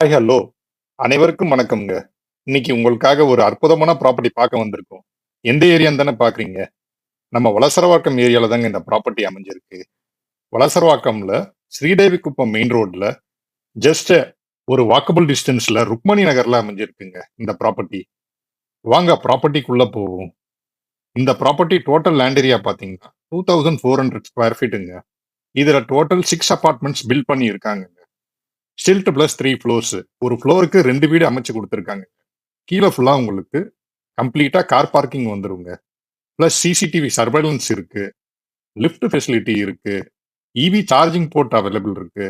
Hi hello அனைவருக்கும் வணக்கம்ங்க. இன்னைக்கு உங்களுக்காக ஒரு அற்புதமான ப்ராப்பர்ட்டி பார்க்க வந்திருக்கோம். எந்த ஏரியான்னு தானே பார்க்குறீங்க? நம்ம வளசரவாக்கம் ஏரியால தாங்க இந்த ப்ராப்பர்ட்டி அமைஞ்சிருக்கு. வளசரவாக்கம்ல ஸ்ரீதேவிக்குப்பம் மெயின் ரோட்ல ஜஸ்ட் ஒரு வாக்கபிள் டிஸ்டன்ஸ்ல ருக்மணி நகர்ல அமைஞ்சிருக்குங்க இந்த ப்ராப்பர்ட்டி. வாங்க ப்ராப்பர்ட்டிக்குள்ள போவோம். இந்த ப்ராப்பர்ட்டி டோட்டல் லேண்ட் ஏரியா பார்த்தீங்கன்னா 2400 ஸ்கொயர் ஃபீட்டுங்க. இதுல டோட்டல் 6 அபார்ட்மெண்ட்ஸ் பில்ட் பண்ணி இருக்காங்க. ஸ்டில்ட் பிளஸ் 3 ஃப்ளோர்ஸ். ஒரு ஃப்ளோருக்கு 2 வீடு அமைச்சு கொடுத்துருக்காங்க. கீழே ஃபுல்லா உங்களுக்கு கம்ப்ளீட்டா கார் பார்க்கிங் வந்துருங்க. பிளஸ் சிசிடிவி சர்வேலன்ஸ் இருக்கு. லிஃப்ட் ஃபெசிலிட்டி இருக்கு. இவி சார்ஜிங் போர்ட் அவைலபிள் இருக்கு.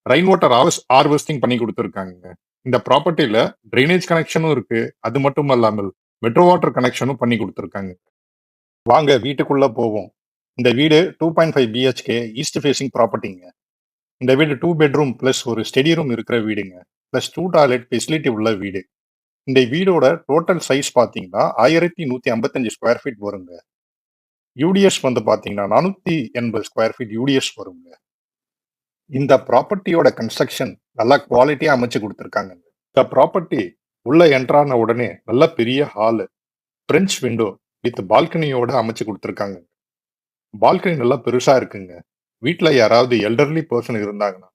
ரெயின் வாட்டர் ஹார்வெஸ்டிங் பண்ணி கொடுத்துருக்காங்க. இந்த ப்ராப்பர்ட்டில ட்ரைனேஜ் கனெக்ஷனும் இருக்கு. அது மட்டும் அல்லாமல் மெட்ரோ வாட்டர் கனெக்ஷனும் பண்ணி கொடுத்துருக்காங்க. வாங்க வீட்டுக்குள்ள போவோம். இந்த வீடு 2.5 பிஹெச்கே ஈஸ்ட் ஃபேசிங் ப்ராப்பர்ட்டிங்க. இந்த வீடு 2 பெட்ரூம் பிளஸ் ஒரு ஸ்டடி ரூம் இருக்கிற வீடுங்க. பிளஸ் 2 டாய்லெட் ஃபெசிலிட்டி உள்ள வீடு. இந்த வீடோட டோட்டல் சைஸ் பார்த்தீங்கன்னா 1155 ஸ்கொயர் ஃபீட் வருங்க. யூடிஎஸ் வந்து பார்த்தீங்கன்னா 480 ஸ்கொயர் ஃபீட் யூடிஎஸ் வருங்க. இந்த ப்ராப்பர்ட்டியோட கன்ஸ்ட்ரக்ஷன் நல்லா குவாலிட்டியா அமைச்சு கொடுத்துருக்காங்க. இந்த ப்ராப்பர்ட்டி உள்ள என்ட்ரான உடனே நல்ல பெரிய ஹாலு, பிரெஞ்ச் விண்டோ வித் பால்கனியோட அமைச்சு கொடுத்துருக்காங்க. பால்கனி நல்லா பெருசா இருக்குங்க. வீட்டில் யாராவது எல்டர்லி பர்சன் இருந்தாங்கன்னா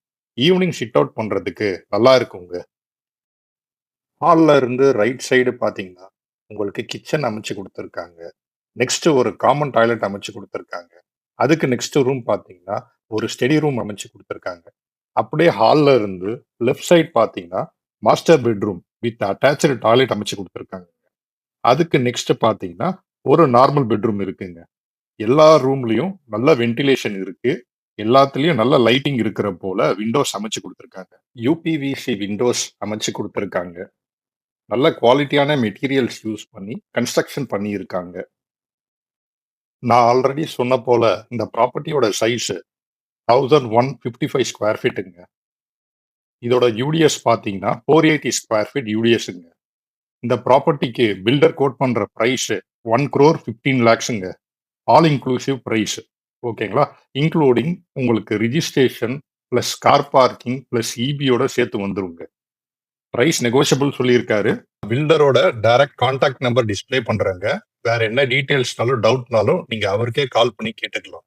ஈவினிங் சிட் அவுட் பண்றதுக்கு நல்லா இருக்குங்க. ஹால்ல இருந்து ரைட் சைடு பார்த்தீங்கன்னா உங்களுக்கு கிச்சன் அமைச்சு கொடுத்துருக்காங்க. நெக்ஸ்ட் ஒரு காமன் டாய்லெட் அமைச்சு கொடுத்துருக்காங்க. அதுக்கு நெக்ஸ்ட் ரூம் பார்த்தீங்கன்னா ஒரு ஸ்டடி ரூம் அமைச்சு கொடுத்துருக்காங்க. அப்படியே ஹால்ல இருந்து லெஃப்ட் சைடு பார்த்தீங்கன்னா master bedroom with attach toilet அமைச்சு கொடுத்துருக்காங்க. அதுக்கு நெக்ஸ்ட் பார்த்தீங்கன்னா ஒரு நார்மல் பெட்ரூம் இருக்குங்க. எல்லா ரூம்லயும் நல்ல வென்டிலேஷன் இருக்கு. எல்லாத்துலயும் நல்ல லைட்டிங் இருக்கிற போல விண்டோஸ் அமைச்சு கொடுத்துருக்காங்க. யூபிவிசி விண்டோஸ் அமைச்சு கொடுத்துருக்காங்க. நல்ல குவாலிட்டியான மெட்டீரியல்ஸ் யூஸ் பண்ணி கன்ஸ்ட்ரக்ஷன் பண்ணியிருக்காங்க. நான் ஆல்ரெடி சொன்ன போல இந்த ப்ராப்பர்ட்டியோட சைஸ் 1155 ஸ்கொயர் ஃபீட்டுங்க. இதோட யூடிஎஸ் பார்த்தீங்கன்னா 480 ஸ்கொயர் ஃபீட் யூடிஎஸ்ங்க. இந்த ப்ராப்பர்ட்டிக்கு பில்டர் கோட் பண்ற பிரைஸ் 1,15 lakhsங்க. All inclusive price. ஓகேங்களா? இன்க்ளூடிங் உங்களுக்கு registration plus car parking plus இபியோட சேர்த்து வந்துருங்க. பிரைஸ் நெகோஷியபிள் சொல்லியிருக்காரு. பில்டரோட டைரக்ட் கான்டாக்ட் நம்பர் டிஸ்ப்ளே பண்றாங்க. வேற என்ன டீடைல்ஸ்னாலும் டவுட்னாலும் நீங்க அவருக்கே கால் பண்ணி கேட்டுக்கலாம்.